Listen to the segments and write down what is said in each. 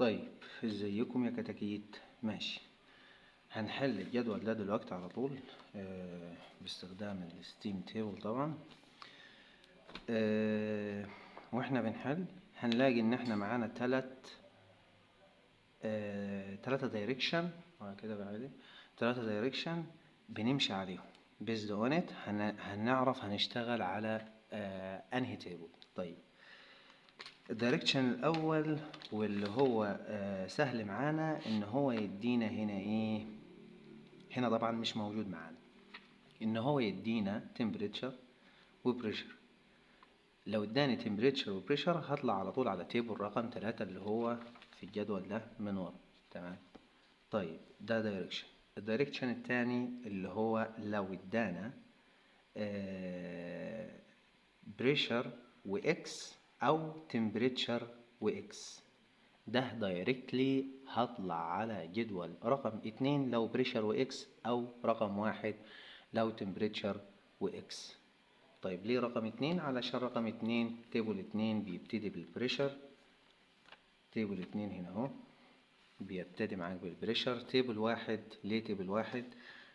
طيب، ازيكم يا كتاكيت؟ ماشي. هنحل الجدول ده دلوقتي على طول باستخدام الستيم تيبل طبعا. واحنا بنحل هنلاقي ان احنا معانا تلاتة دايركشن وكده بعد تلاتة دايركشن بنمشي عليهم بيزد اون ات. هنعرف هنشتغل على انهي تيبل. طيب، الدايركشن الاول واللي هو سهل معانا ان هو يدينا هنا ايه. هنا طبعا مش موجود معانا ان هو يدينا temperature وبريشر. لو اداني temperature وبريشر هطلع على طول على تيبل رقم 3 اللي هو في الجدول ده من ورا. تمام. طيب، ده دايركشن. الدايركشن التاني اللي هو لو ادانا بريشر واكس او temperature واكس، ده دايركتلي هطلع على جدول رقم 2 لو بريشر واكس، او رقم 1 لو temperature واكس. طيب، ليه رقم 2؟ علشان رقم 2 تيبل 2 بيبتدي بالبريشر. تيبل 2 هنا اهو بيبتدي معاك بالبريشر. تيبل 1 ليه تيبل 1؟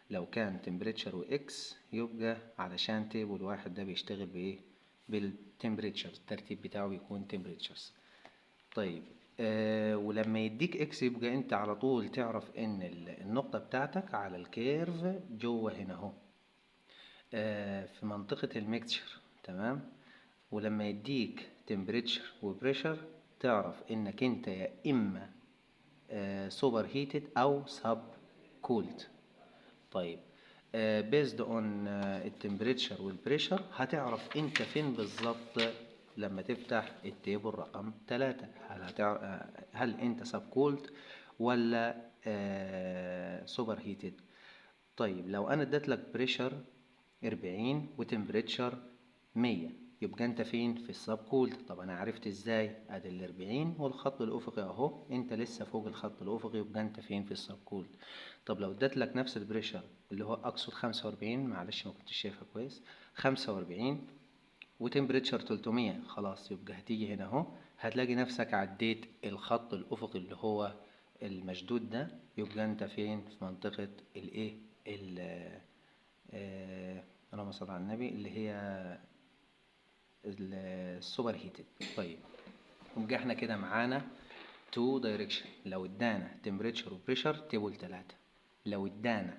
لو كان temperature واكس يبقى علشان تيبل 1 ده بيشتغل بايه؟ بالتمبريتشر. الترتيب بتاعه بيكون temperatures. طيب، ولما يديك اكس يبقى انت على طول تعرف ان النقطة بتاعتك على الكيرف جوه هنا اهو في منطقة الميكتشر. تمام. ولما يديك temperature وبريشر تعرف انك انت يا اما سوبر هيتد او سب كولد. طيب، based on التمبريتشر والبريشر هتعرف انت فين بالظبط لما تفتح التيبل رقم 3. هل انت سب كولد ولا سوبر هيتد؟ طيب، لو انا اديت لك بريشر 40 وتمبريتشر 100 يبقى انت فين؟ في السب كولد. طب انا عرفت ازاي؟ ادي ال 40 والخط الافقي اهو، انت لسه فوق الخط الافقي، يبقى انت فين؟ في السب كولد. طب لو اديت لك نفس البريشر اللي هو اقصد 45، معلش ما كنتش شايفها كويس، 45 وتمبريتشر 300، خلاص يبقى هتيجي هنا اهو هتلاقي نفسك عديت الخط الافقي اللي هو المشدود ده، يبقى انت فين؟ في منطقة الايه، اللهم صل على النبي، اللي هي السوبر هيتد. طيب، يبقى احنا كده معانا تو دايركشن. لو ادانا temperature وبريشر تيبل 3، لو ادانا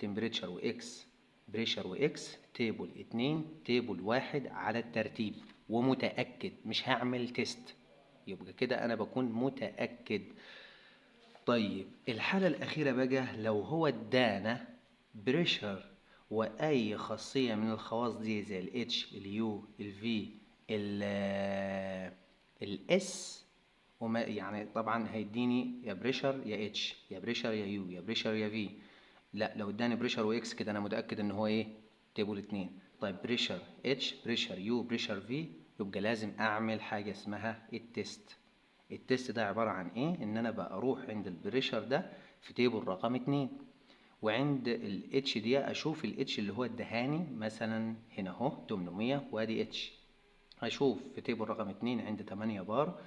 temperature واكس بريشر واكس تيبل 2، تيبل 1 على الترتيب ومتأكد، مش هعمل تيست، يبقى كده انا بكون متأكد. طيب، الحالة الأخيرة بقى لو هو ادانا بريشر وأي خاصية من الخواص دي زي ال H ال U ال V ال S، وما يعني طبعا هيديني يا بريشر يا H يا بريشر يا U يا بريشر يا V. لا، لو اداني بريشر وإكس كده أنا متأكد إن هو إيه؟ تيبل 2. طيب، بريشر H بريشر U بريشر V، يبقى لازم أعمل حاجة اسمها التيست. التيست ده عبارة عن ايه؟ ان انا بقى اروح عند البريشر ده في تيبل رقم 2، وعند الاتش دي اشوف الاتش اللي هو ادهاني مثلا هنا اهو 800 وادي اتش. هشوف في تيبل رقم 2 عند 8 بار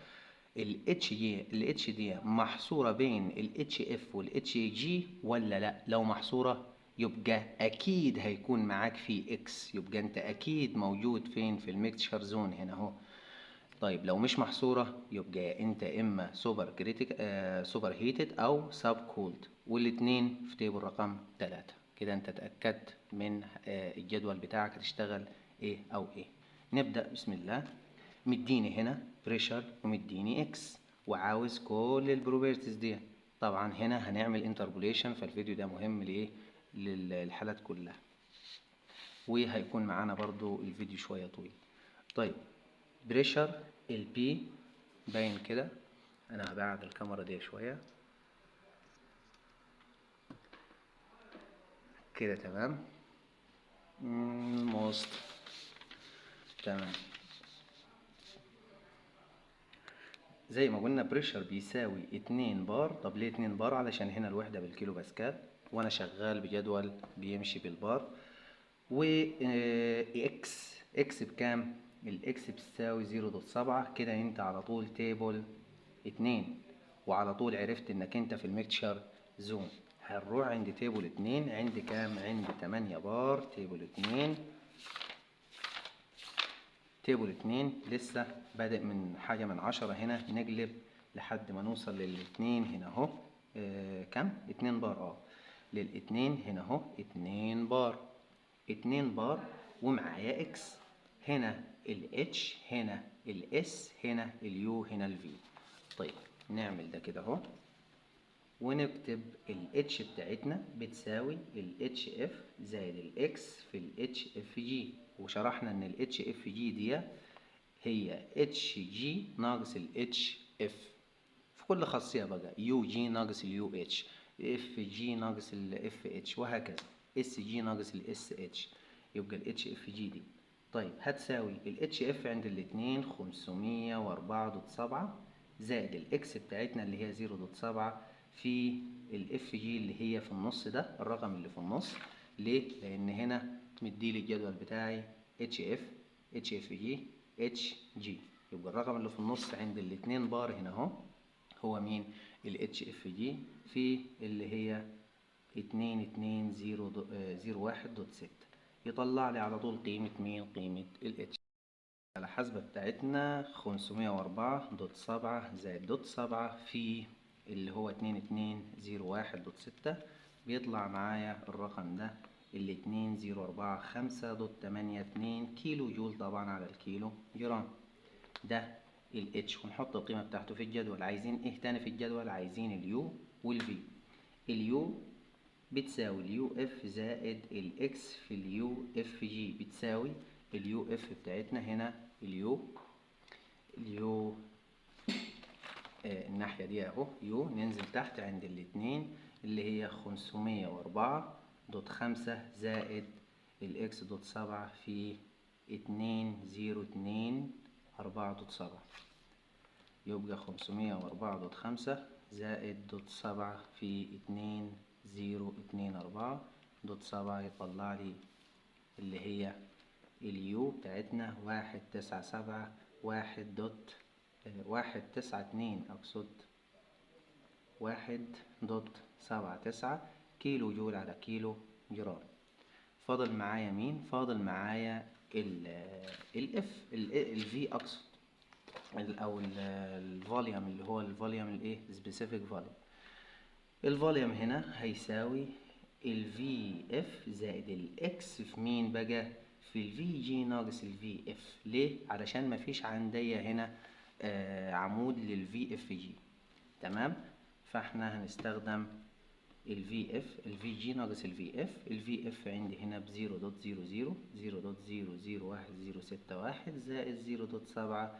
الاتش دي محصورة بين الاتش اف والاتش جي ولا لا. لو محصورة يبقى اكيد هيكون معاك في اكس، يبقى انت اكيد موجود فين؟ في الميكتشر زون هنا اهو. طيب، لو مش محصورة يبقى انت اما سوبر كريتيك سوبر هيتد او سب كولد، والاتنين في تيبل رقم 3. كده انت اتأكدت من الجدول بتاعك هتشتغل ايه او ايه. نبدأ بسم الله. مديني هنا بريشر ومديني اكس وعاوز كل البروبرتيز دي. طبعا هنا هنعمل انتربوليشن، فالفيديو ده مهم لايه؟ للحالات كلها، وهيكون معانا برضو الفيديو شوية طويل. طيب، بريشر البي باين كده. انا هبعد الكاميرا دي شوية كده. تمام. موست تمام. زي ما قلنا بريشر بيساوي 2 بار. طب ليه 2 بار؟ علشان هنا الوحدة بالكيلو باسكال وانا شغال بجدول بيمشي بالبار. و اكس بكام؟ الاكس بتساوي 0.7. كده انت على طول تيبل 2. وعلى طول عرفت انك انت في الميكتشر زون. هنروح عند تيبل 2. عندي كام؟ عندي 8 بار. تيبل 2 لسه بادئ من حاجة من 10 هنا، نقلب لحد ما نوصل للاتنين هنا اهو. كم؟ 2 بار. للاتنين هنا اهو 2 بار. 2 بار ومعايا اكس، هنا الاتش، هنا الاس، هنا اليو، هنا الفي. طيب نعمل ده كده اهو، ونكتب ال H بتاعتنا بتساوي ال HF زائد ال X في ال HFG. وشرحنا ان ال HFG دي هي HG ناقص ال HF في كل خاصية بقى، UG ناقص ال UH، FG ناقص ال FH، وهكذا SG ناقص ال SH. يبقى ال HFG دي طيب هتساوي ال HF عند الاتنين 504.7 زائد ال X بتاعتنا اللي هي 0.7 في ال FG اللي هي في النص، ده الرقم اللي في النص. ليه؟ لأن هنا مديلي الجدول بتاعي HF HFG HG. يبقى الرقم اللي في النص عند الاتنين بار هنا اهو هو مين؟ ال HFG في اللي هي 2201.6. يطلع لي على طول قيمة مين؟ قيمة ال H. على الحسبة بتاعتنا 504.7 زائد دوت 7 في اللي هو 2201.6، بيطلع معايا الرقم ده اللي 2045.82 كيلو جول طبعا على الكيلو جرام. ده ال H، ونحط القيمة بتاعته في الجدول. عايزين ايه تاني في الجدول؟ عايزين اليو والفي. اليو بتساوي اليو اف زائد الاكس في اليو اف جي، بتساوي اليو اف بتاعتنا هنا اليو الناحية دي اهو يو، ننزل تحت عند الاتنين اللي هي 504.5 زائد الاكس دوت 7 في 2024.7، يبقى 504.5 زائد دوت 7 في 2024.7، يطلع لي اللي هي اليو بتاعتنا 192 أقصد 1.79 كيلو جول على كيلو جرام. فاضل معايا مين؟ فاضل معايا الاف الفي اقصد، او الفوليوم اللي هو الفوليوم الايه سبيسيفيك فوليوم. الفوليوم هنا هيساوي الفي اف زائد الاكس في مين بقى؟ في الفي جي ناقص الفي اف. ليه؟ علشان مفيش عندي هنا عمود للفي اف جي. تمام، فاحنا هنستخدم الفي اف الفي جي ناقص الفي اف. الفي اف عندي هنا ب 0.00 0.00161 زائد 0.7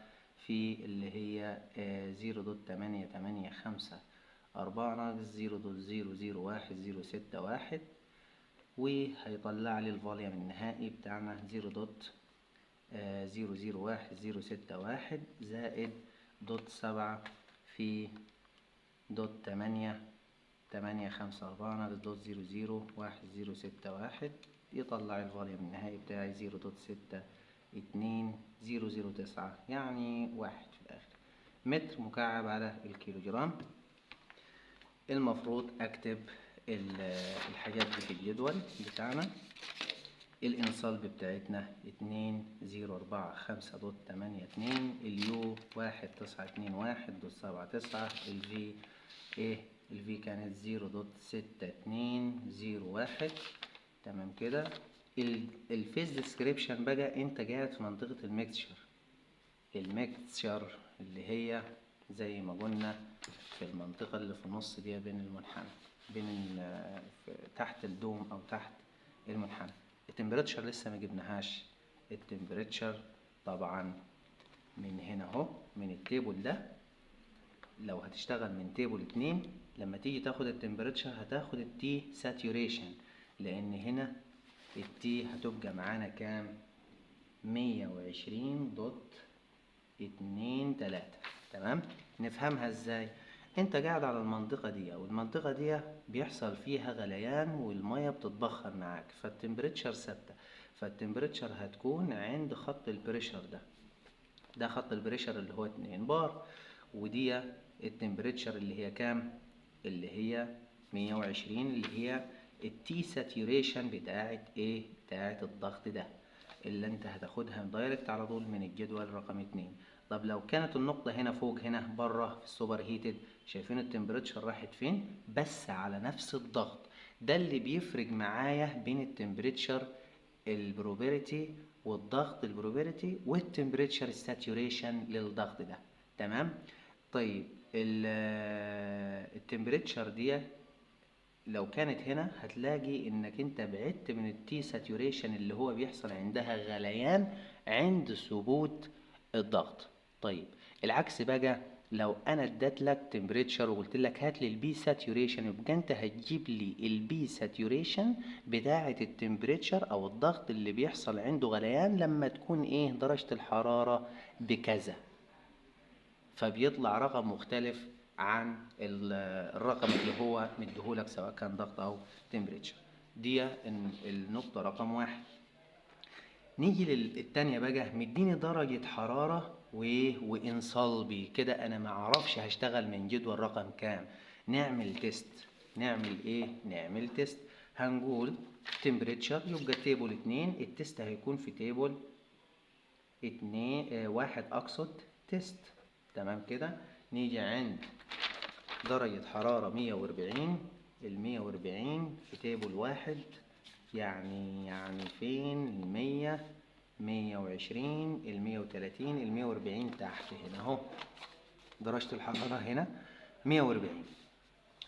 في اللي هي 0.8854 ناقص 0.001061، وهيطلع لي الفوليوم النهائي بتاعنا 0.001061 زائد دوت 7 في دوت 8.5 ناقص دوت 0.001061، يطلع الفوليوم النهائي بتاعي 0.62009، يعني 1 في الآخر متر مكعب على الكيلو جرام. المفروض أكتب الحاجات دي في الجدول بتاعنا. الانصلب بتاعتنا 2045.82، اليو 1921.79، الفي الفي كانت 0.6201. تمام كده. الفيز ديسكريبشن بقى انت قاعد في منطقة الميكتشر اللي هي زي ما قلنا في المنطقة اللي في النص دي بين المنحنى، بين تحت الدوم او تحت المنحنى. التمبريتشر لسه ما جبناهاش. التمبريتشر طبعا من هنا اهو من التيبل ده، لو هتشتغل من تيبل 2 لما تيجي تاخد التمبريتشر هتاخد التي ساتوريشن، لان هنا التي هتبقى معانا كام؟ 120.23. تمام، نفهمها ازاي؟ انت قاعد على المنطقة دي، والمنطقة دي بيحصل فيها غليان والمية بتتبخر معاك، فالتمبريتشر ثابتة. فالتمبريتشر هتكون عند خط البريشر ده خط البريشر اللي هو 2 بار، ودي التمبريتشر اللي هي كام؟ اللي هي 120، اللي هي التي ساتوريشن بتاعت ايه؟ بتاعت الضغط ده، اللي انت هتاخدها دايركت على طول من الجدول رقم 2. طب لو كانت النقطة هنا فوق، هنا بره في السوبر هيتد، شايفين التمبريتشر راحت فين؟ بس على نفس الضغط. ده اللي بيفرق معايا بين التمبريتشر البروبرتي والضغط البروبرتي والتمبريتشر الساتوريشن للضغط ده. تمام. طيب التمبريتشر دي لو كانت هنا هتلاقي انك انت بعدت من التي ساتوريشن اللي هو بيحصل عندها غليان عند ثبوت الضغط. طيب العكس بقى، لو انا اديت لك تمبريتشر وقلت لك هات لي البي ساتوريشن، يبقى انت هتجيب لي البي ساتوريشن بتاعه التمبريتشر او الضغط اللي بيحصل عنده غليان لما تكون ايه درجة الحرارة بكذا، فبيطلع رقم مختلف عن الرقم اللي هو مديهولك سواء كان ضغط او تمبريتشر. دي النقطة رقم 1. نيجي للتانية بقى، مديني درجة حرارة وانصالبي كده، انا معرفش هشتغل من جدول رقم كام. نعمل تيست. نعمل ايه؟ نعمل تيست. هنقول تمبريتشر يبقى تيبل 2، التيست هيكون في تيبل 2 1 اقصد تيست. تمام كده. نيجي عند درجة حرارة 140، 140 في تيبل 1، يعني فين 100 120 130 140 تحت هنا اهو. درجة الحرارة هنا 140،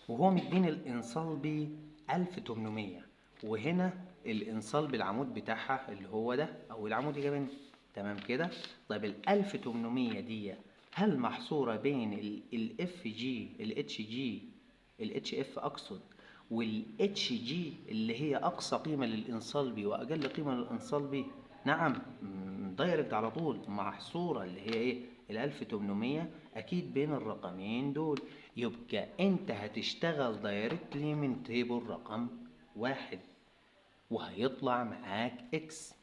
وهو مديني الانصالبي 1800، وهنا الانصالبي العمود بتاعها اللي هو ده او العمود الياباني. تمام كده. طيب ال 1800 دي هل محصورة بين الاف جي الاتش جي الاتش اف اقصد والاتش جي اللي هي اقصى قيمة للانصالبي واقل قيمة للانصالبي؟ نعم، دايركت على طول محصورة اللي هي ايه؟ ال 1800 اكيد بين الرقمين دول، يبقى انت هتشتغل دايركتلي من تيبل رقم 1 وهيطلع معاك اكس.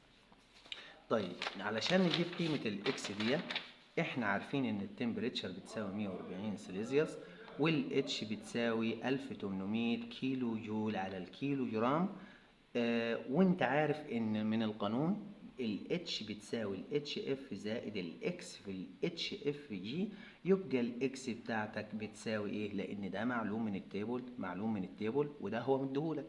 طيب علشان نجيب قيمة الاكس دي، احنا عارفين ان التمبريتشر بتساوي 140 سيليزيوس والاتش بتساوي 1800 كيلو جول على الكيلو جرام. وانت عارف ان من القانون الاتش بتساوي الاتش اف زائد الاكس في الاتش اف جي، يبقى الاكس بتاعتك بتساوي ايه؟ لان ده معلوم من التيبل، وده هو مديهولك.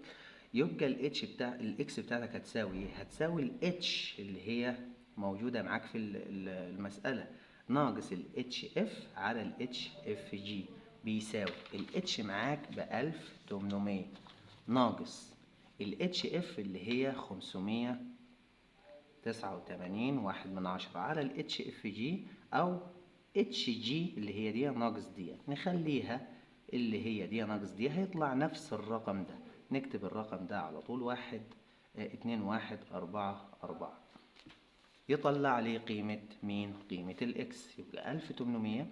يبقى الاتش بتاع الاكس بتاعتك هتساوي ايه؟ هتساوي الاتش اللي هي موجوده معاك في المساله ناقص الاتش اف على الاتش اف جي، بيساوي الاتش معاك ب 1800 ناقص الاتش اف اللي هي 589 واحد من 10 على الاتش اف جي، او اتش جي اللي هي دي ناقص دي، نخليها اللي هي دي ناقص دي، هيطلع نفس الرقم ده. نكتب الرقم ده على طول 2144، يطلع لي قيمة مين؟ قيمة الاكس. يبقى 1800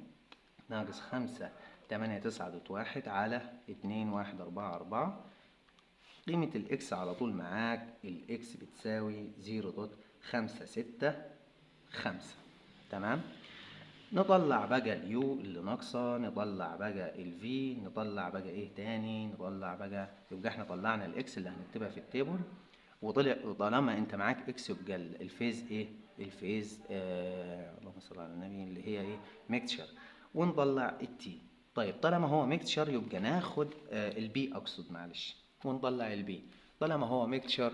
ناقص 589.1 على 2144، قيمة الاكس على طول معاك الاكس بتساوي 0.565. تمام. نطلع بقى اليو اللي ناقصة، نطلع بقى الفي، نطلع بقى ايه تاني، نطلع بقى، يبقى احنا طلعنا الاكس اللي هنكتبها في التيبل، وطالما انت معاك اكس يبقى الفيز ايه؟ الفيز اللهم صل على النبي اللي هي ايه؟ ميكتشر. ونطلع التي. طيب طالما هو ميكتشر يبقى ناخد البي اقصد، معلش، ونطلع البي. طالما هو ميكتشر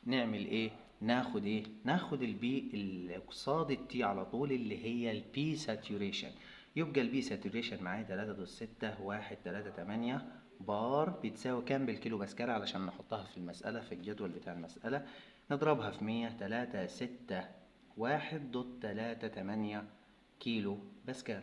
نعمل ايه؟ ناخد ايه؟ ناخد البي اللي قصاد التي على طول اللي هي البي ساتوريشن. يبقى البي ساتوريشن معايا 3.6138 بار، بتساوي كام بالكيلو باسكال علشان نحطها في المسألة في الجدول بتاع المسألة. نضربها في 100، 361.38 كيلو باسكال.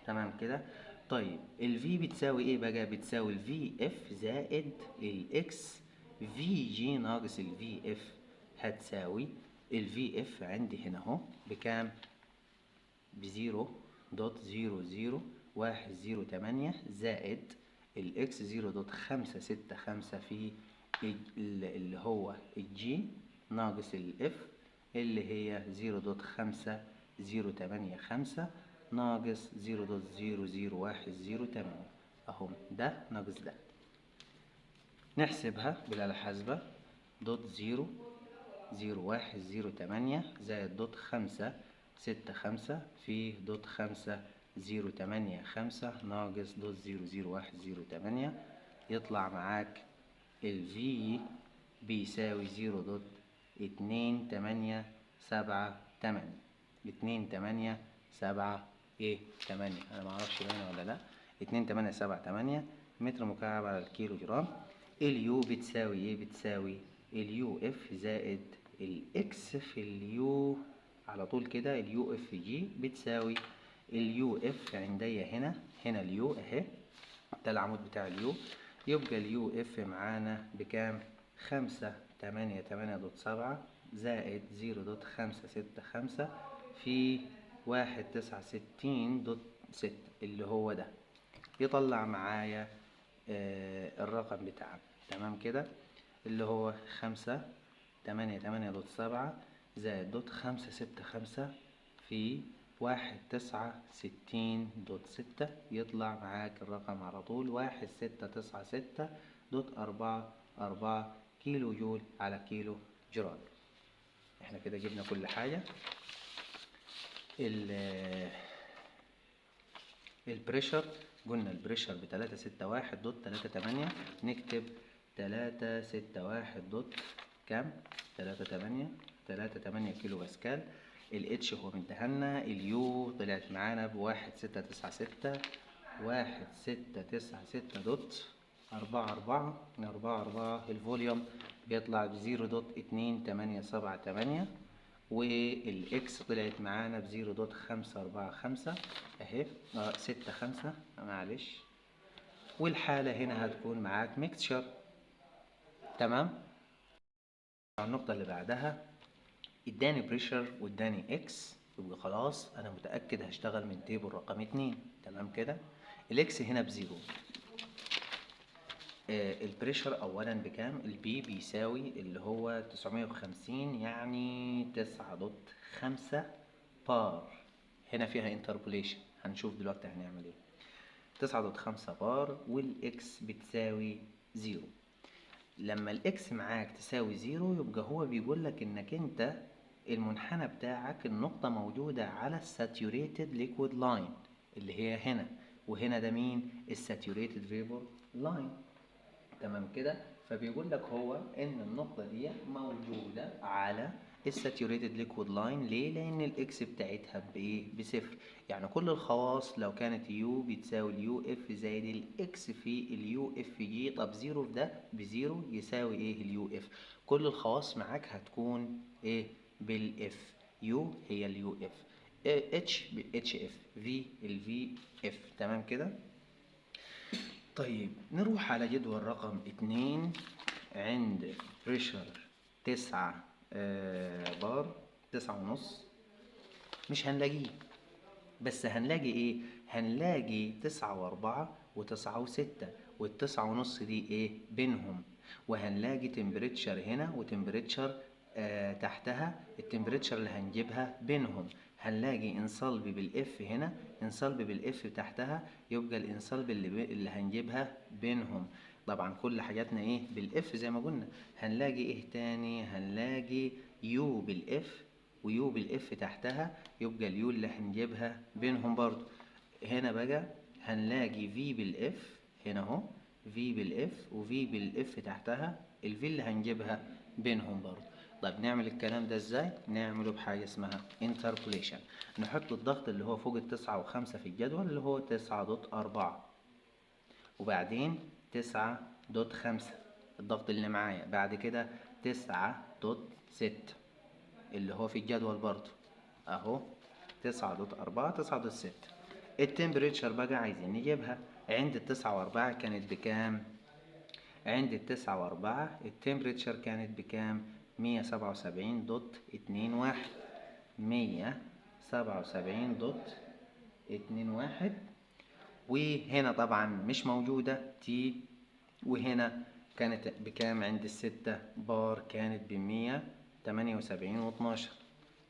تمام كده. طيب الفي بتساوي ايه بقى؟ بتساوي الفي اف زائد الاكس في جي ناقص الفي اف، هتساوي الفي اف عندي هنا اهو بكام؟ ب0.00108 زائد الاكس 0.565 في اللي هو الجي ناقص الاف اللي هي 0.5085 ناقص 0.00108 اهو، ده ناقص ده. نحسبها بالآلة الحاسبة. دوت 0.0108 زائد دوت 5.65 في دوت 5.085 ناقص دوت 0.0108، يطلع معاك ال V بيساوي 0.2878. 2878 انا معرفش باينه ولا لا. 2878 متر مكعب على الكيلو جرام. اليو بتساوي ايه؟ بتساوي اليو اف زائد الاكس في اليو على طول كده. اليو اف جي بتساوي اليو اف عندي هنا اليو اهي، ده العمود بتاع اليو. يبقى اليو اف معانا بكام؟ 588.7 زائد 0.565 في 169.6 اللي هو ده، يطلع معايا الرقم بتاعنا. تمام كده، اللي هو 588.7 زائد دوت 565 في 169.6، يطلع معاك الرقم على طول 1696.44 كيلو جول على كيلو جرام. احنا كده جبنا كل حاجة. البريشر قلنا البريشر ب361.38، نكتب 361 دوت كام؟ 38 كيلو باسكال. الاتش هو مديهالنا، اليو طلعت معانا ب1696 دوت 44. الفوليوم بيطلع ب0.2878، والاكس طلعت معانا ب0.545 اهي، 65 معلش. والحالة هنا هتكون معاك ميكستشر. تمام. النقطة اللي بعدها اداني بريشر واداني اكس، يبقى خلاص انا متأكد هشتغل من تيبل رقم 2. تمام كده. الاكس هنا بزيرو. البريشر اولا بكام؟ البي بيساوي اللي هو 950 يعني 9.5 بار. هنا فيها انتربوليشن، هنشوف دلوقتي هنعمل ايه. 9.5 بار والاكس بتساوي زيرو. لما الاكس معاك تساوي زيرو يبقى هو بيقول لك انك انت المنحنى بتاعك النقطة موجودة على الساتوريتد ليكويد لاين اللي هي هنا، وهنا ده مين؟ الساتوريتد فيبر لاين. تمام كده. فبيقول لك هو ان النقطة دي موجودة على الساتوريتد ليكويد لاين. ليه؟ لان الاكس بتاعتها بايه؟ بصفر. يعني كل الخواص لو كانت يو بتساوي اليو اف زائد الاكس في اليو اف جي. طب زيرو في ده بزيرو يساوي ايه؟ اليو اف. كل الخواص معاك هتكون ايه؟ بالاف. يو هي اليو اف، اتش بالاتش اف، في الفي اف. تمام كده. طيب نروح على جدول رقم 2. عند بريشر 9 بار، 9.5. مش هنلاقيه، بس هنلاقي ايه؟ هنلاقي 9 و4 و9 و6، وال9.5 دي ايه؟ بينهم. وهنلاقي تمبريتشر هنا وتمبريتشر تحتها، التمبريتشر اللي هنجيبها بينهم. هنلاقي انصلب بالاف هنا، انصلب بالاف تحتها، يبقى الانصلب اللي هنجيبها بينهم. طبعا كل حاجاتنا ايه؟ بالاف زي ما قلنا. هنلاقي ايه تاني؟ هنلاقي يو بالاف ويو بالاف تحتها، يبقى اليو اللي هنجيبها بينهم برضو. هنا بقى هنلاقي في بالاف هنا اهو، في بالاف وفي بالاف تحتها، الفي اللي هنجيبها بينهم برضو. طيب نعمل الكلام ده ازاي؟ نعمله بحاجة اسمها انتربوليشن. نحط الضغط اللي هو فوق 9 و5 في الجدول اللي هو 9.4، وبعدين 9.5 الضغط اللي معايا، بعد كده 9.6 اللي هو في الجدول برضو اهو، 9.4 9.6. التمبريتشر بقى عايزين نجيبها. عند 9 و4 كانت بكام؟ عند 9 و4 التمبريتشر كانت بكام؟ 177.21. 177.21. وهنا طبعا مش موجودة تي. وهنا كانت بكام؟ عند ال6 بار كانت ب178.12.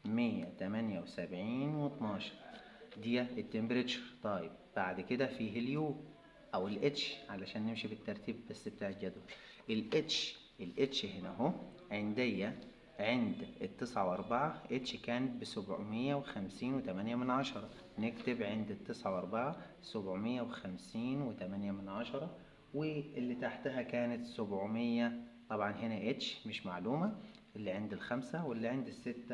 178.12. دي التمبريتشر. طيب بعد كده فيه اليو او الاتش علشان نمشي بالترتيب بس بتاع الجدول. الاتش هنا اهو عند ال9.4 اتش كانت ب750.8. نكتب عند ال9.4 750.8، واللي تحتها كانت 700. طبعا هنا اتش مش معلومة، اللي عند ال5 واللي عند ال6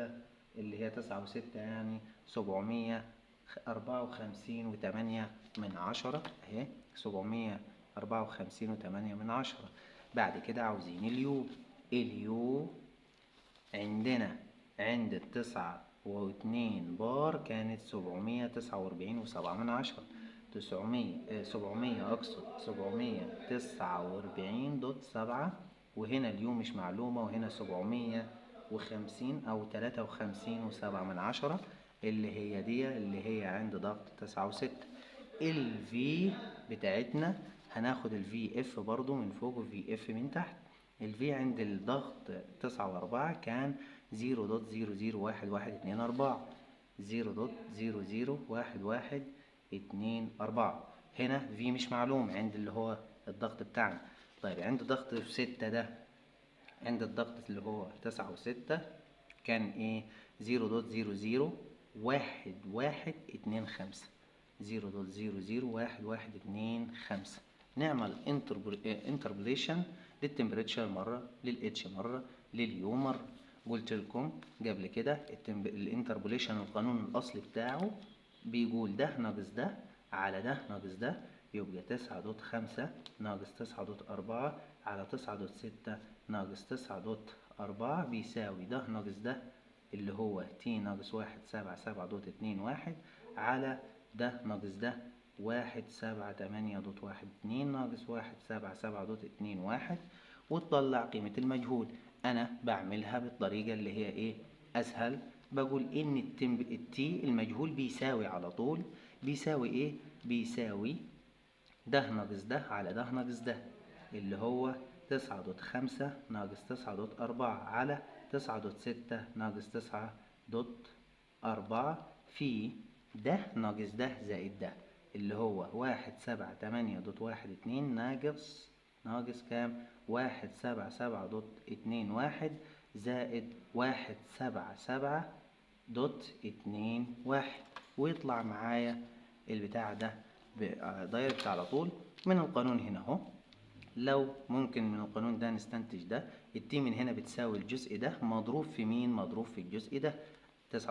اللي هي 9 و6 يعني 754.8 اهي 754.8. بعد كده عاوزين اليو عندنا عند ال9.2 بار كانت 749.7. 700 أقصد 749.7. وهنا اليو مش معلومة، وهنا 750 أو 53.7 اللي هي عند ضغط 9 و6. الفي بتاعتنا هناخد الفي اف برضو من فوق وفي اف من تحت. الفي عند الضغط 9.4 كان 0.001124. 0.001124. هنا في مش معلوم عند اللي هو الضغط بتاعنا. طيب عند ضغط 6 ده، عند الضغط اللي هو 9 و6 كان ايه؟ 0.001125. 0.001125. نعمل انتربوليشن للتمبريتشر مرة، للاتش مرة، لليو مرة. قلت لكم قبل كده الانتربوليشن القانون الاصلي بتاعه بيقول ده ناقص ده على ده ناقص ده، يبقى 9.5 ناقص 9.4 على 9.6 ناقص 9.4 بيساوي ده ناقص ده اللي هو تي ناقص 177.21 على ده ناقص ده 178.12 ناقص 177.21، وتطلع قيمة المجهول. أنا بعملها بالطريقة اللي هي إيه؟ أسهل. بقول إن التي المجهول بيساوي على طول بيساوي إيه؟ بيساوي ده ناقص ده على ده ناقص ده اللي هو 9.5 ناقص 9.4 على 9.6 ناقص 9.4 في ده ناقص ده زائد ده اللي هو 178.12 ناقص كام؟ 177.21 زائد 177.21، ويطلع معايا البتاع ده دايركت على طول من القانون هنا اهو. لو ممكن من القانون ده نستنتج ده التي من هنا بتساوي الجزء ده مضروب في مين؟ مضروب في الجزء ده 9.5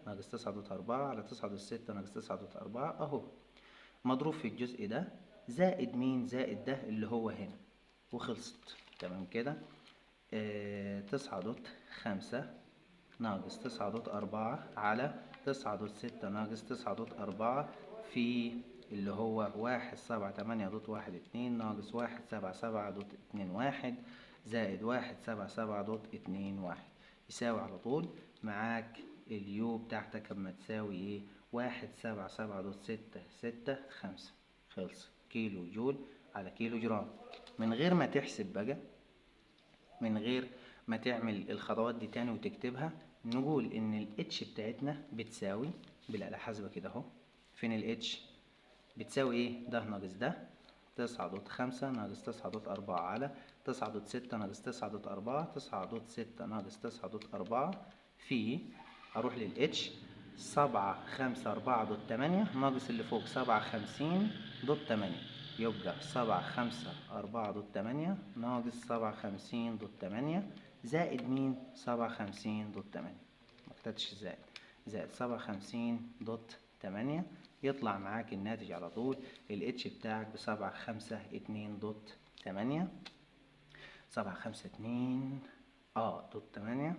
ناقص 9.4 على 9.6 ناقص 9.4 اهو، مضروب في الجزء ده زائد مين؟ زائد ده اللي هو هنا، وخلصت. تمام كده. 9.5 ناقص 9.4 على 9.6 ناقص 9.4 في اللي هو 178.12 ناقص 177.21 زائد 177.21 يساوي على طول معاك اليو بتاعتك اما تساوي ايه؟ 177.665. خلص. كيلو جول على كيلو جرام. من غير ما تحسب بقى، من غير ما تعمل الخطوات دي تاني وتكتبها، نقول ان الاتش بتاعتنا بتساوي بالآلة الحاسبة كده اهو. فين الاتش؟ بتساوي ايه؟ ده ناقص ده 9.5 ناقص 9.4 على 9.6 ناقص 9.4 9.6 ناقص 9.4 في، اروح للاتش 754.8 ناقص اللي فوق 57.8 يبقى 754.8 ناقص 57.8 زائد مين؟ 57.8. ما كتبتش زائد 57.8 يطلع معاك الناتج على طول الاتش بتاعك ب752.8. 752 دوت 8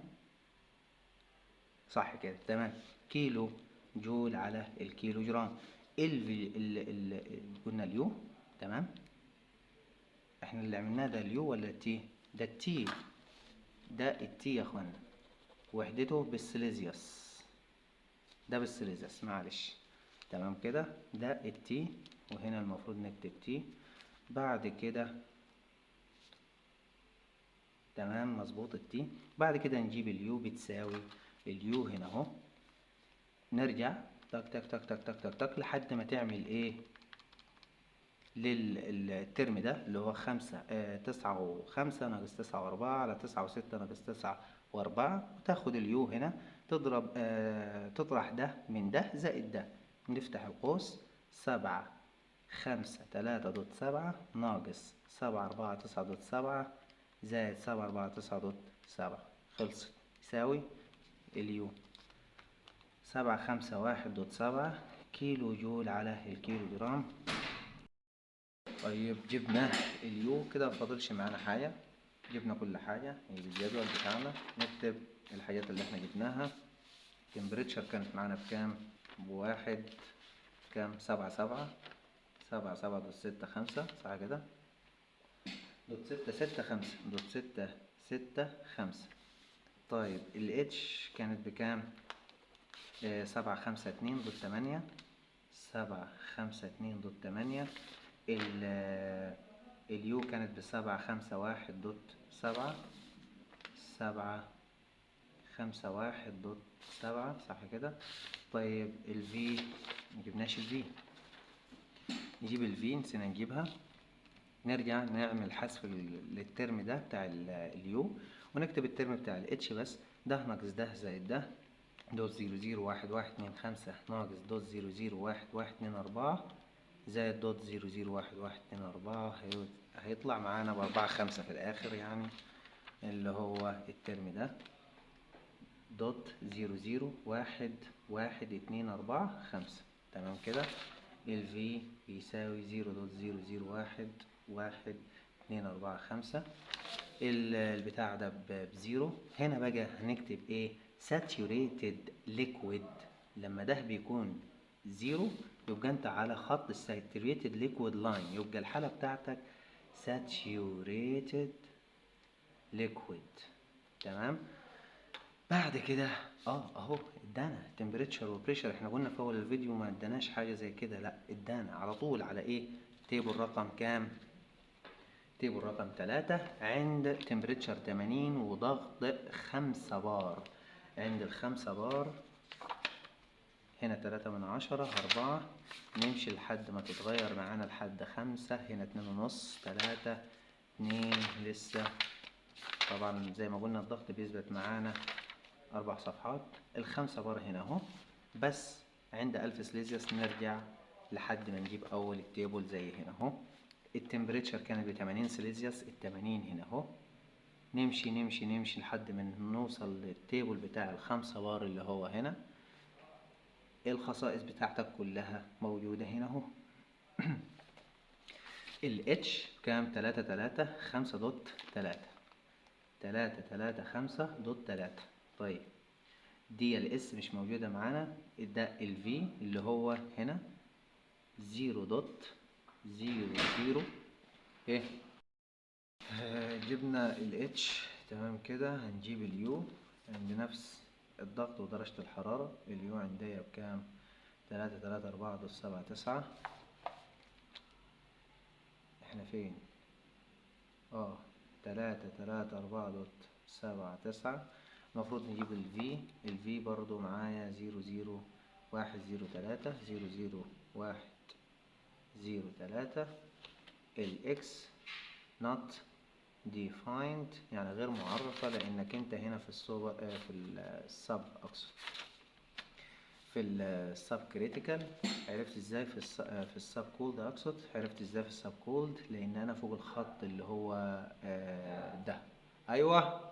صح كده. تمام. كيلو جول على الكيلو جرام. قلنا اليو. تمام. احنا اللي عملناه ده اليو ولا التي؟ ده التي. ده التي يا اخوانا، وحدته بالسيليزيوس. ده بالسيليزيوس معلش. تمام كده. ده التي، وهنا المفروض نكتب تي. بعد كده تمام مظبوط التي. بعد كده نجيب اليو بتساوي اليو هنا اهو. نرجع تك تك تك تك تك تك تك لحد ما تعمل ايه للترم ده اللي هو خمسة، تسعة وخمسة ناقص تسعة وأربعة على تسعة وستة ناقص تسعة وأربعة، وتاخد اليو هنا تضرب تطرح ده من ده زائد ده، نفتح القوس. سبعة خمسة تلاتة دوت سبعة ناقص سبعة أربعة تسعة دوت سبعة زائد سبعة أربعة تسعة دوت سبعة، خلصت، يساوي اليو. سبعة خمسة واحد دوت سبعة كيلو جول على الكيلو جرام. طيب جبنا اليو كده، مفضلش معانا حاجة، جبنا كل حاجة. نجيب الجدول بتاعنا نكتب الحاجات اللي احنا جبناها. التمبريتشر كانت معانا بكام؟ بواحد كام؟ سبعة سبعة دوت ستة خمسة، صح كده؟ دوت ستة خمسة دوت ستة خمسة. طيب الاتش كانت بكام؟ سبعة خمسة اتنين دوت تمانية، سبعة خمسة اتنين دوت تمانية. اليو كانت بسبعة خمسة واحد دوت سبعة، سبعة خمسة واحد دوت سبعة، صح كده؟ طيب الفي مجبناش الفي، نجيب الفي، نسينا نجيبها. نرجع نعمل حذف للترم ده بتاع اليو، ونكتب الترم بتاع الاتش بس. ده ناقص ده زائد ده، دوت زيرو زيرو واحد واحد اتنين خمسة ناقص دوت زيرو زيرو واحد واحد اتنين أربعة زائد دوت زيرو زيرو واحد واحد اتنين أربعة، هيطلع معانا بأربعة خمسة في الآخر، يعني اللي هو الترم ده دوت زيرو زيرو واحد واحد اتنين أربعة خمسة. تمام كده. الفي بيساوي زيرو دوت زيرو زيرو واحد واحد اتنين أربعة خمسة. البتاع ده بزيرو. هنا بقى هنكتب ايه؟ saturated liquid. لما ده بيكون زيرو يبقى انت على خط saturated liquid line، يبقى الحالة بتاعتك saturated liquid. تمام. بعد كده اهو ادانا temperature وبريشر. احنا قلنا في اول الفيديو ما اداناش حاجه زي كده، لا ادانا على طول على ايه؟ تيبل رقم كام؟ تيبل رقم 3 عند temperature 80 وضغط 5 بار. عند ال5 بار هنا 3/10 4، نمشي لحد ما تتغير معانا لحد 5. هنا 2.5 3 2 لسه. طبعا زي ما قلنا الضغط بيثبت معانا 4 صفحات. ال5 بار هنا اهو، بس عند 1000 سليزيوس نرجع لحد ما نجيب اول التيبل زي هنا اهو. التمبريتشر كانت ب80 سليزيوس، ال80 هنا اهو. نمشي نمشي نمشي لحد ما نوصل للتيبل بتاع ال5 بار اللي هو هنا. الخصائص بتاعتك كلها موجودة هنا اهو. ال H كام؟ 3.3.5.3 3.3.5.3. طيب دي ال S مش موجودة معانا. ده ال V اللي هو هنا 0.00 ايه. جبنا ال H. تمام كده. هنجيب اليو عند نفس الضغط ودرجة الحرارة. اليو عندها بكام؟ 3.3.4.7.9. احنا فين؟ 3.3.4.7.9. المفروض نجيب ال V برضو معايا 0.0103. ال X not defined يعني غير معرفة، لأنك أنت هنا في السوبر في السب أقصد في السب كريتيكال. عرفت ازاي في السب كولد اقصد. عرفت ازاي في السب كولد؟ لان انا فوق الخط اللي هو ده. ايوه.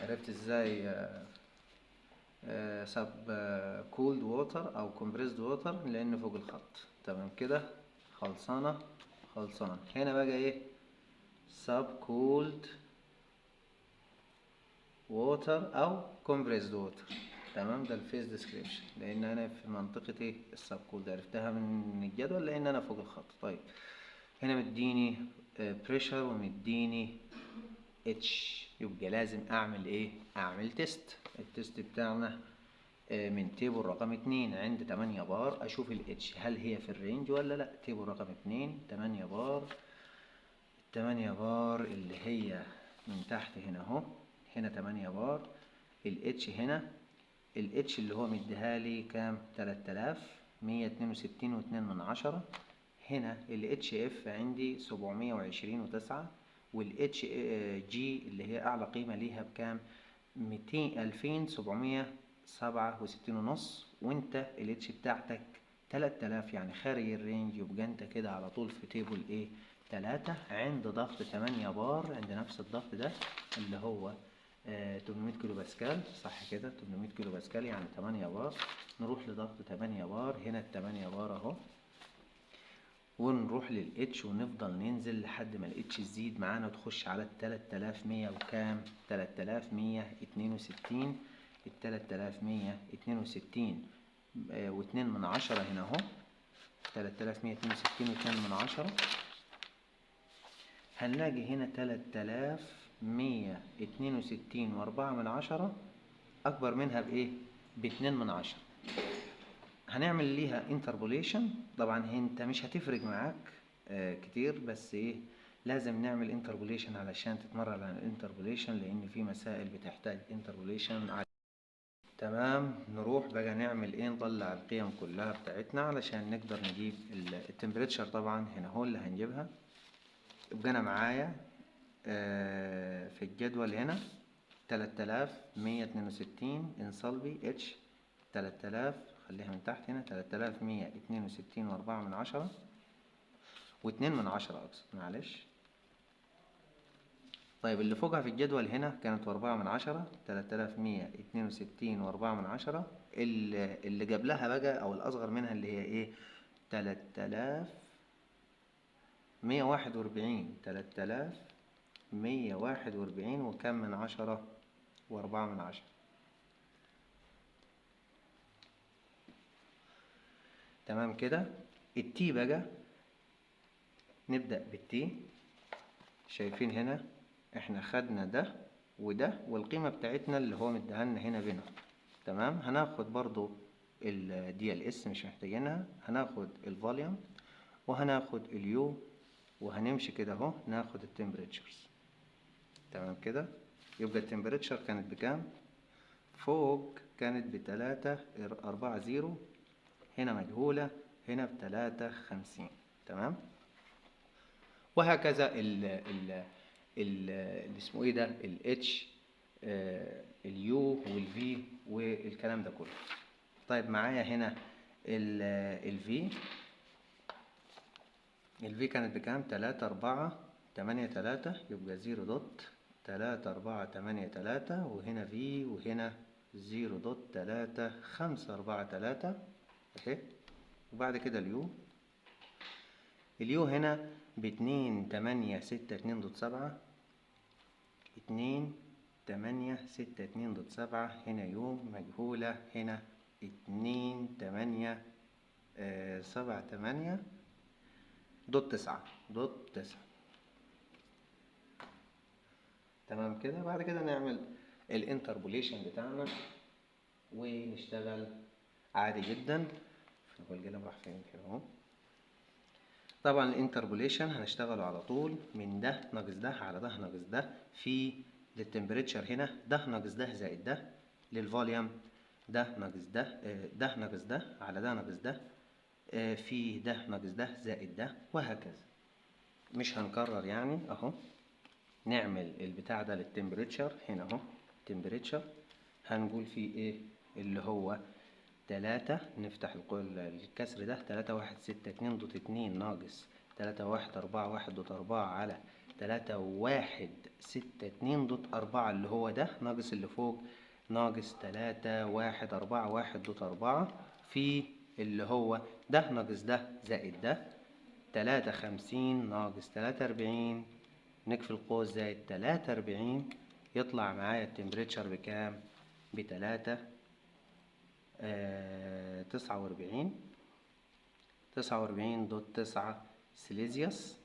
عرفت ازاي سب كولد ووتر او كومبريسد ووتر؟ لان فوق الخط. تمام كده. خلصانه. هنا بقى ايه؟ سب كولد ووتر او كومبريسد ووتر. تمام. ده الفيس ديسكريبشن، لان انا في منطقه ايه؟ السب كولد. عرفتها من الجدول لان انا فوق الخط. طيب هنا مديني بريشر ومديني اتش، يبقى لازم اعمل ايه؟ اعمل تيست. التيست بتاعنا من تيبل رقم 2 عند 8 بار اشوف الاتش هل هي في الرينج ولا لا. تيبل رقم 2 8 بار. 8 بار اللي هي من تحت هنا اهو. هنا 8 بار. الاتش هنا الاتش اللي هو مديها لي كام؟ 3162.2. هنا الاتش اف عندي 720.9، والاتش جي اللي هي اعلى قيمة ليها بكام؟ 2767.5. وانت الاتش بتاعتك 3000، يعني خارج الرينج. يبقى انت كده على طول في تيبل ايه؟ 3 عند ضغط 8 بار، عند نفس الضغط ده اللي هو 800 كيلو باسكال، صح كده؟ 800 كيلو باسكال يعني 8 بار. نروح لضغط 8 بار، هنا ال 8 بار اهو، ونروح للاتش ونفضل ننزل لحد ما الاتش تزيد معانا وتخش على 3100 وكام؟ 3162. ال 3162 واتنين من عشرة هنا اهو، 3162.2. هنلاقي هنا 3162.4 أكبر منها بإيه؟ ب2. هنعمل ليها انتربوليشن. طبعا انت مش هتفرق معاك كتير، بس ايه، لازم نعمل انتربوليشن علشان تتمرن على الانتربوليشن، لان في مسائل بتحتاج انتربوليشن. تمام. نروح بقى نعمل ايه؟ نطلع القيم كلها بتاعتنا علشان نقدر نجيب التمبريتشر. طبعا هنا هو اللي هنجيبها. يبقى انا معايا في الجدول هنا 3162 انصلبي اتش 3000، خليها من تحت هنا 3162.4 و2 اقصد، معلش. طيب اللي فوقها في الجدول هنا كانت 4 3162.4. اللي قبلها بقى او الاصغر منها اللي هي ايه؟ 3141 وكم من 10 و4. تمام كده. التي بقى، نبدأ بالتي. شايفين هنا احنا خدنا ده وده، والقيمة بتاعتنا اللي هو مديهالنا هنا بينهم. تمام. هناخد برضو الدي ال اس، مش محتاجينها. هناخد الفوليوم وهناخد اليو، وهنمشي كده اهو ناخد التمبريتشرز. تمام كده. يبقى التمبريتشر كانت بكام؟ فوق كانت ب340، هنا مجهولة، هنا ب350. تمام. وهكذا اللي اسمه ايه ده، الاتش، اليو والفي والكلام ده كله. طيب معايا هنا الفي كانت بكام؟ 3483. يبقى 0.3483، وهنا في وهنا 0.3543 اهي. وبعد كده اليو هنا ب2862.7، 2862.7. هنا يو مجهولة، هنا 2878.9. تمام كده. بعد كده نعمل الانتربوليشن بتاعنا ونشتغل عادي جدا. هو القلم راح فين كده اهو. طبعا الانتربوليشن هنشتغله على طول من ده ناقص ده على ده ناقص ده، في للتمبريتشر هنا ده ناقص ده زائد ده، للفوليوم ده ناقص ده، ده ناقص ده على ده ناقص ده، في ده ناقص ده زائد ده، وهكذا. مش هنكرر يعني اهو. نعمل البتاع ده للتمبريتشر هنا اهو. تمبريتشر هنقول فيه ايه؟ اللي هو 3، نفتح الكسر ده 3162.2 ناقص 3141.4 على 3162.4 اللي هو ده ناقص اللي فوق ناقص 3141.4 في اللي هو ده ناقص ده زائد ده 53 ناقص 43، نقفل القوس زائد 43، يطلع معايا التمبريتشر بكام؟ ب3 49.9 سيليزيوس،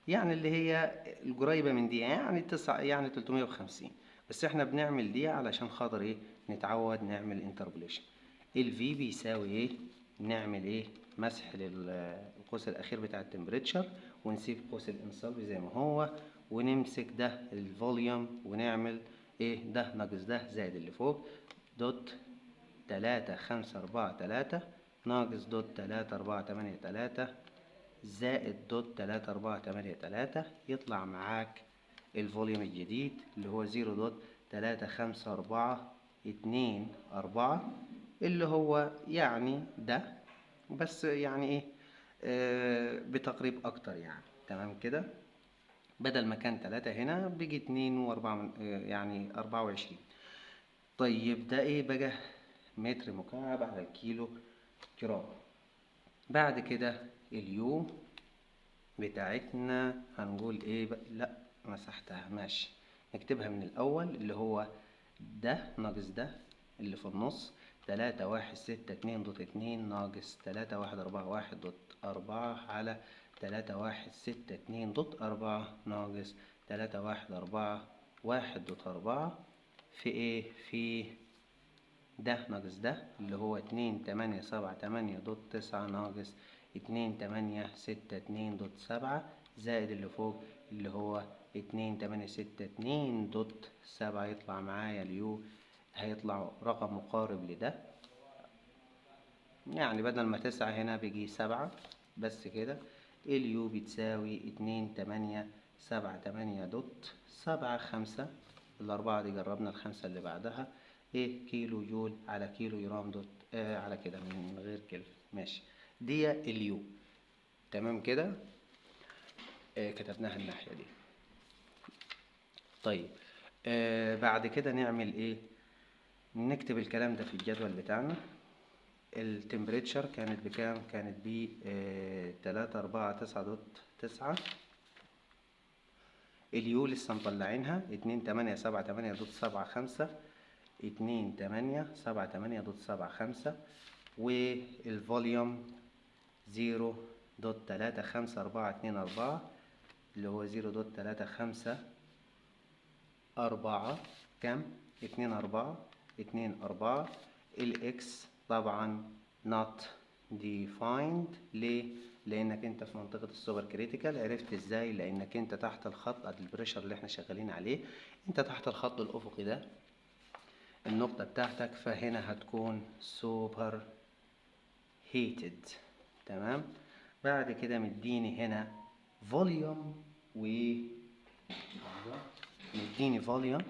يعني اللي هي القريبة من دي، يعني 9، يعني 350. بس احنا بنعمل دي علشان خاطر ايه؟ نتعود نعمل انتربوليشن. الفي بيساوي ايه؟ نعمل ايه؟ مسح للقوس الاخير بتاع التمبريتشر، ونسيب قوس الانصلبي زي ما هو، ونمسك ده الفوليوم ونعمل ايه؟ ده ناقص ده زائد اللي فوق دوت 3.543 ناقص دوت 3.483 زائد دوت 3.483 يطلع معاك الفوليوم الجديد اللي هو 0.35424 اللي هو يعني ده، بس يعني ايه بتقريب اكتر يعني. تمام كده، بدل ما كان 3 هنا بيجي 2 و4 يعني 24. طيب ده ايه بقى؟ متر مكعب على الكيلو جرام. بعد كده اليو بتاعتنا هنقول ايه بقى؟ لا مسحتها، ماشي، نكتبها من الاول اللي هو ده ناقص ده اللي في النص 3.162.2 ناقص 3.141.4 على 3.162.4 ناقص 3.141.4 في ايه؟ في ده ناقص ده اللي هو 2.878.9 ناقص 2.862.7 زائد اللي فوق اللي هو 2.862.7. يطلع معايا اليو هيطلع رقم مقارب لده، يعني بدل ما 9 هنا بيجي 7 بس كده. اليو بتساوي 2.878.75. الأربعة دي جربنا الخمسة اللي بعدها ايه؟ كيلو جول على كيلو جرام دوت على كده من غير كلمة، ماشي. دي اليو. تمام كده، كتبناها الناحية دي. طيب بعد كده نعمل ايه؟ نكتب الكلام ده في الجدول بتاعنا. التمبريتشر كانت بكام؟ كانت ب 349.9. اليو لسه مطلعينها 2.878.75 2.878.75 والفوليوم 0.35424 اللي هو 0.354 كم؟ 2.4 الاكس طبعا not defined. ليه؟ لانك انت في منطقة السوبر كريتيكال. عرفت ازاي؟ لانك انت تحت الخط البريشر اللي احنا شغالين عليه، انت تحت الخط الافقي ده النقطة بتاعتك، فهنا هتكون سوبر هيتد. تمام. بعد كده مديني هنا فوليوم مديني فوليوم،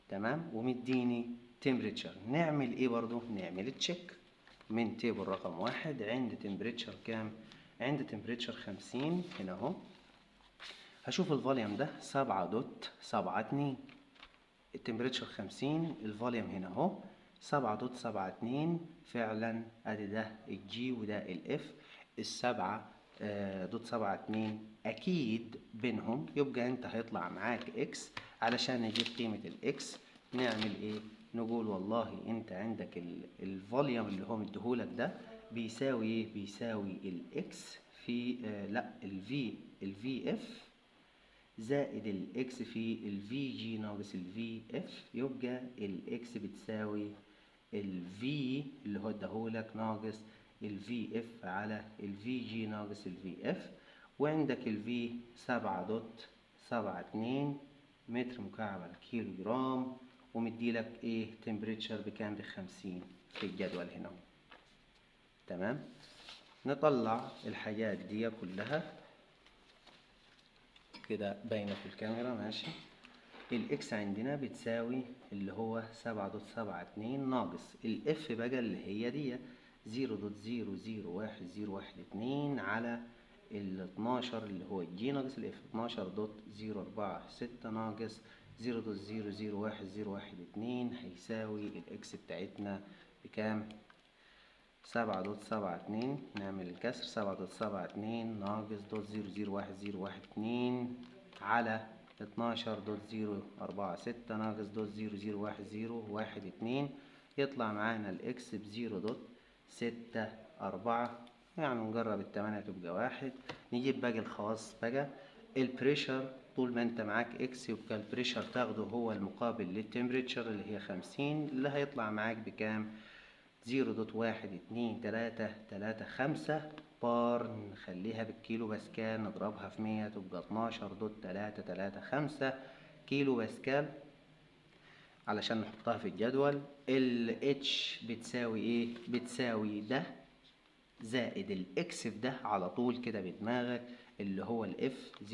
تمام، ومديني تمبريتشر. نعمل ايه برضو؟ نعمل تشيك من تيبل رقم 1 عند تمبريتشر كام؟ عند تمبريتشر 50 هنا اهو. هشوف الفوليوم ده 7.72. التمبريتشر 50، الفوليوم هنا اهو 7.72 فعلا. ادي ده الجي وده الاف. ال7.72 اكيد بينهم، يبقى انت هيطلع معاك اكس. علشان نجيب قيمة الاكس نعمل ايه؟ نقول والله انت عندك الفوليوم اللي هو مديهولك ده بيساوي ايه؟ بيساوي الاكس في لا الفي اف زائد الاكس في الفي جي ناقص الفي اف. يبقى الاكس بتساوي الفي اللي هو اداهولك ناقص الفي اف على الفي جي ناقص الفي اف. وعندك الفي 7.72 متر مكعب على كيلو جرام، ومديلك ايه؟ تمبريتشر بكام؟ ب50 في الجدول هنا. تمام. نطلع الحاجات دي كلها كده باينة في الكاميرا، ماشي. الاكس عندنا بتساوي اللي هو 7.72 ناقص الاف بقى اللي هي دي 0.001012 على ال 12 اللي هو الجي ناقص الاف 12.046 ناقص 0.001012 هيساوي الاكس بتاعتنا بكام؟ 7.72. نعمل الكسر 7.72 ناقص دوت 0.001012 على 12.046 ناقص دوت 0.001012 يطلع معانا الاكس ب0.64. يعني نجرب التمانية تبقى 1. نجيب باقي الخواص بقى. البريشر طول ما انت معاك اكس يبقى البريشر تاخده هو المقابل للتمبريتشر اللي هي 50 اللي هيطلع معاك بكام؟ 0.12335 بار. نخليها بالكيلو باسكال نضربها في 100 تبقى 12.335 كيلو باسكال. علشان نحطها في الجدول. ال H بتساوي ايه؟ بتساوي ده زائد الاكس في ده على طول كده بدماغك، اللي هو الاف 0.9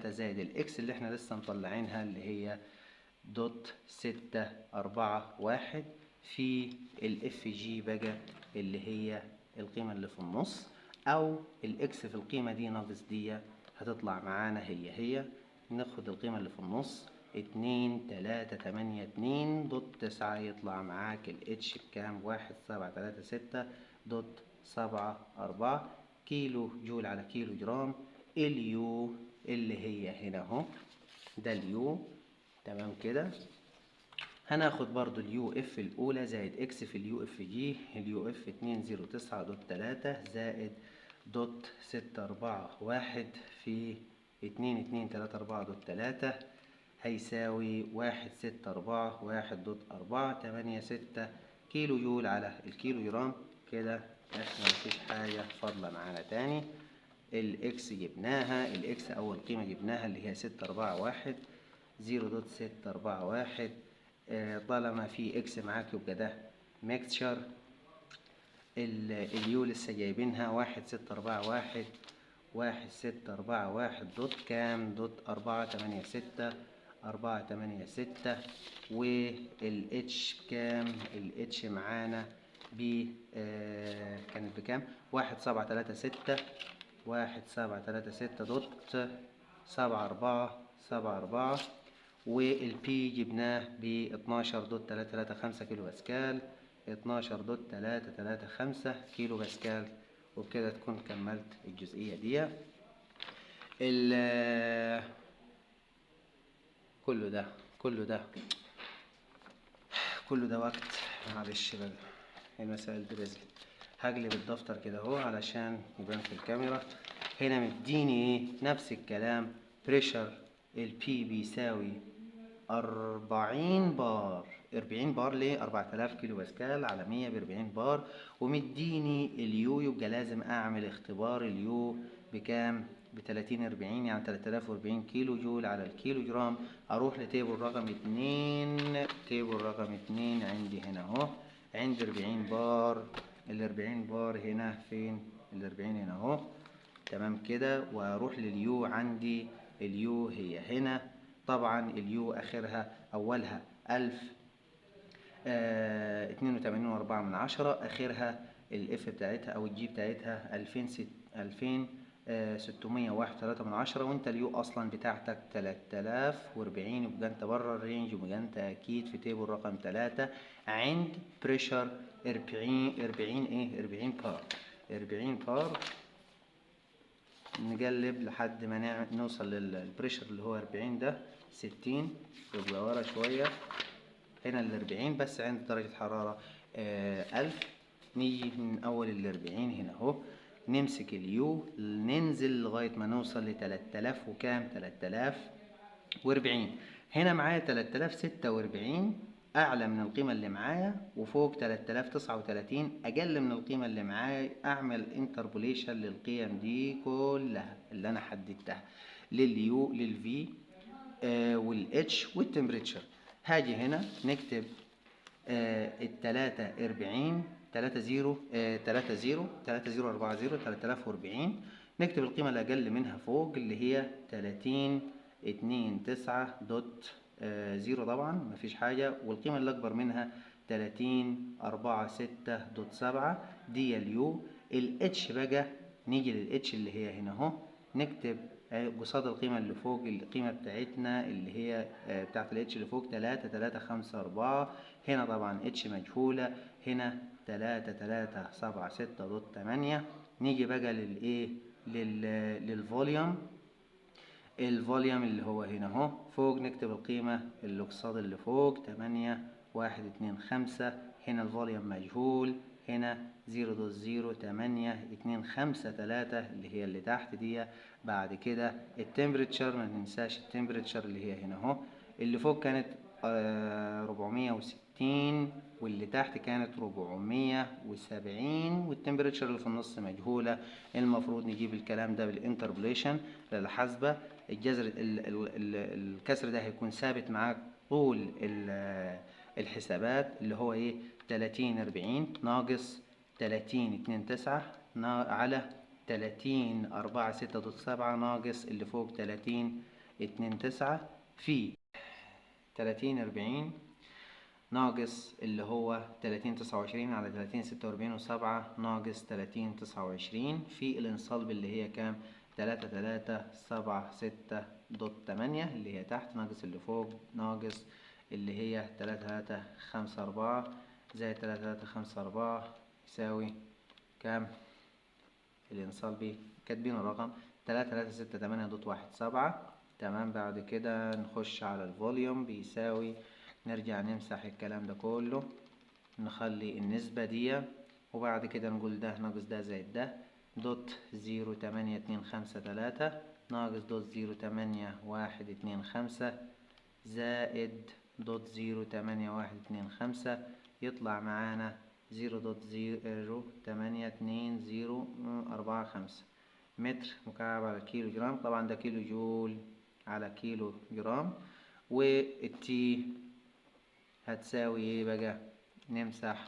زائد الاكس اللي احنا لسه مطلعينها اللي هي .641 في الاف جي بقى اللي هي القيمة اللي في النص، او الاكس في القيمة دي ناقص دي هتطلع معانا هي ناخد القيمة اللي في النص 2382.9 يطلع معاك الاتش بكام؟ 1736.74 كيلو جول على كيلو جرام. اليو اللي هي هنا اهو، ده اليو تمام كده. هناخد برضو اليو اف الاولى زائد اكس في اليو اف جي، اليو اف 209.3 زائد .641 في 2234.3 هيساوي 1641.486 كيلو جول على الكيلو جرام. كده احنا مفيش حاجة فاضلة معانا تاني. الاكس جبناها، الاكس اول قيمة جبناها اللي هي 641 0.641. طالما في اكس معاك يبقى ده ميكستشر. اليو لسه جايبينها 1641 دوت كام؟ دوت 486 والاتش بكام؟ الاتش معانا ب كانت بكام؟ 1736 دوت 74 والبي جبناه ب 12.335 كيلو باسكال، 12.335 كيلو باسكال. وبكده تكون كملت الجزئية دي. كله ده وقت، معلش بقى المسائل دي بس هقلب الدفتر كده اهو علشان يبان في الكاميرا. هنا مديني ايه؟ نفس الكلام، بريشر البي بيساوي 40 بار. 40 بار ليه؟ 4000 كيلو باسكال على 100 ب40 بار. ومديني اليو، يبقى لازم اعمل اختبار اليو بكام؟ ب30 40 يعني 3040 كيلو جول على الكيلو جرام. اروح لتيبل رقم 2. تيبل رقم 2 عندي هنا اهو، عندي 40 بار. ال40 بار هنا فين؟ ال40 هنا اهو تمام كده. واروح لليو، عندي اليو هي هنا. طبعا اليو اخرها اولها 1082.4 اخرها الاف بتاعتها او الجي بتاعتها 2601.3 وانت اليو اصلا بتاعتك 3040. يبقى انت بره الرينج، يبقى انت اكيد في تيبل رقم 3 عند بريشر 40 بار. 40 بار. نقلب لحد ما نوصل للبريشر اللي هو 40 ده 60. يبقى ورا شوية هنا ال40 بس عند درجة حرارة 1000. نيجي من أول ال40 هنا أهو، نمسك اليو ننزل لغاية ما نوصل ل3000 وكام؟ 3040. هنا معايا 3046 أعلى من القيمة اللي معايا، وفوق 3039 أقل من القيمة اللي معايا. أعمل انتربوليشن للقيم دي كلها اللي أنا حددتها، لليو للفي والاتش والتمبريتشر. هاجي هنا نكتب التلاتة 40 3040 3040. نكتب القيمة الأقل منها فوق اللي هي 3029.0 طبعا مفيش حاجة، والقيمة اللي أكبر منها 3046.7 دي اليو. الاتش بقى نيجي للاتش اللي هي هنا اهو، نكتب قصاد القيمة اللي فوق القيمة بتاعتنا اللي هي بتاعت الاتش اللي فوق 3354. هنا طبعا اتش مجهولة، هنا 3376.8. نيجي بقى للايه؟ للفوليوم. الفوليوم اللي هو هنا اهو فوق، نكتب القيمة اللي قصاد اللي فوق 8125. هنا الفوليوم مجهول، هنا 0.08253 اللي هي اللي تحت دي. بعد كده التمبريتشر، ما ننساش التمبريتشر اللي هي هنا اهو. اللي فوق كانت 460 360 واللي تحت كانت 470 والتمبريتشر اللي في النص مجهولة. المفروض نجيب الكلام ده بالانتربوليشن للحاسبة. الجذر الكسر ده هيكون ثابت معاك طول الحسابات، اللي هو ايه 30 ناقص 30 على 30 4 6.7 ناقص اللي فوق 30 في 30 ناقص اللي هو 30 على 30 46 و7 ناقص 30 في الانصلب اللي هي كام 3 7 6.8 اللي هي تحت ناقص اللي فوق ناقص اللي هي 3 5 4 زائد 3 5 4 يساوي كام. الانصلبي كاتبين الرقم 3 6 8.17. تمام. بعد كده نخش على الفوليوم بيساوي، نرجع نمسح الكلام ده كله، نخلي النسبة دي، وبعد كده نقول ده ناقص ده زائد ده دوت 0.8253 ناقص دوت 0.8125 زائد دوت 0.8125 يطلع معانا 0.08245 متر مكعب على كيلو جرام. طبعا ده كيلو جول على كيلو جرام. والتي هتساوي ايه بقى؟ نمسح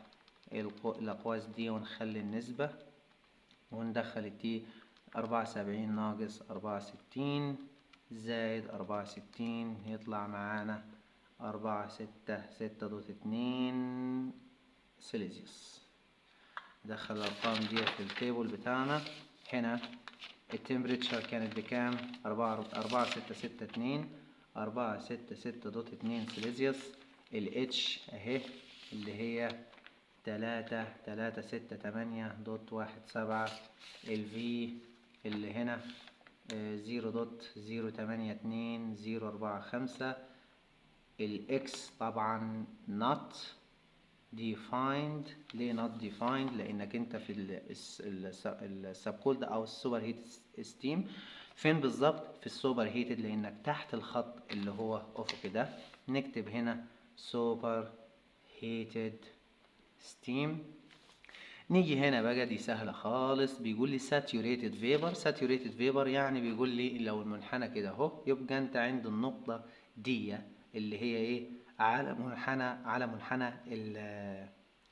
الاقواس دي ونخلي النسبة وندخل التي 74 ناقص 64 زائد 64 يطلع معانا 466.2 سيليزيوس. ندخل الارقام دي في التيبل بتاعنا. هنا التمبريتشر كانت بكام؟ 466.2 سيليزيوس. الاتش اهي اللي هي 368.17. الفي اللي هنا 0.082045. الاكس طبعا not defined. ليه not defined؟ لانك انت في السبكولد او السوبر هيت ستيم. فين بالظبط؟ في السوبر هيتد، لانك تحت الخط اللي هو افقي ده. نكتب هنا سوبر هيتد ستيم. نيجي هنا بقى، دي سهلة خالص. بيقول لي saturated vapor. saturated vapor يعني بيقول لي لو المنحنى كده اهو، يبقى انت عند النقطة دي اللي هي ايه على منحنى ال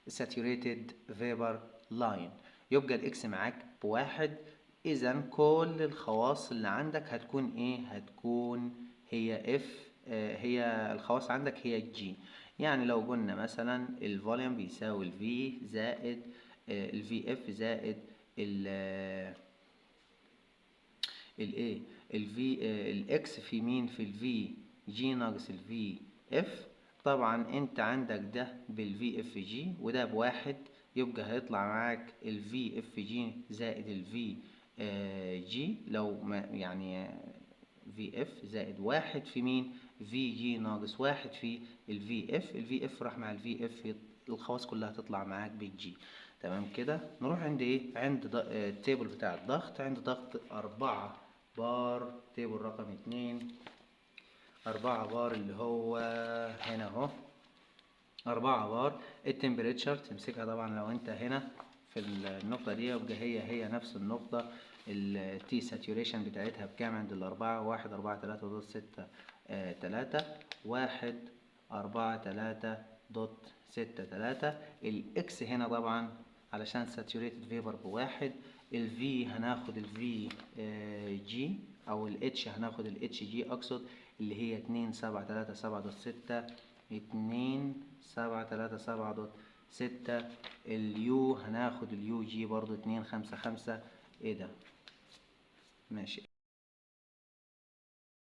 saturated vapor line، يبقى الاكس معاك بواحد. اذا كل الخواص اللي عندك هتكون ايه؟ هتكون هي اف. هي الخواص عندك هي جي. يعني لو قلنا مثلا الفوليوم بيساوي الفي زائد الفي اف زائد الايه الفي الاكس في مين؟ في الفي جي ناقص الفي اف. طبعا انت عندك ده بالفي اف جي وده بواحد، يبقى هيطلع معاك الفي اف جي زائد الفي جي. لو ما يعني في اف زائد واحد في مين؟ في جي ناقص واحد في الفي اف. الفي اف راح مع الفي اف، الخواص كلها تطلع معاك بالجي. تمام كده. نروح عند ايه؟ عند التيبل بتاع الضغط. عند ضغط 4 بار، تيبل رقم 2. 4 بار اللي هو هنا اهو 4 بار. التمبريتشر تمسكها طبعا لو انت هنا في النقطة دي، يبقى هي نفس النقطة. التي ساتوريشن بتاعتها بكام عند الأربعة؟ 143.63. 143.63. الإكس هنا طبعا علشان ساتوريتد فيبر بواحد. الفي هناخد الفي جي أو الاتش هناخد الاتش جي أقصد، اللي هي 2737.6. 2737.6. اليو هناخد اليو جي برضو 255. ايه ده؟ ماشي.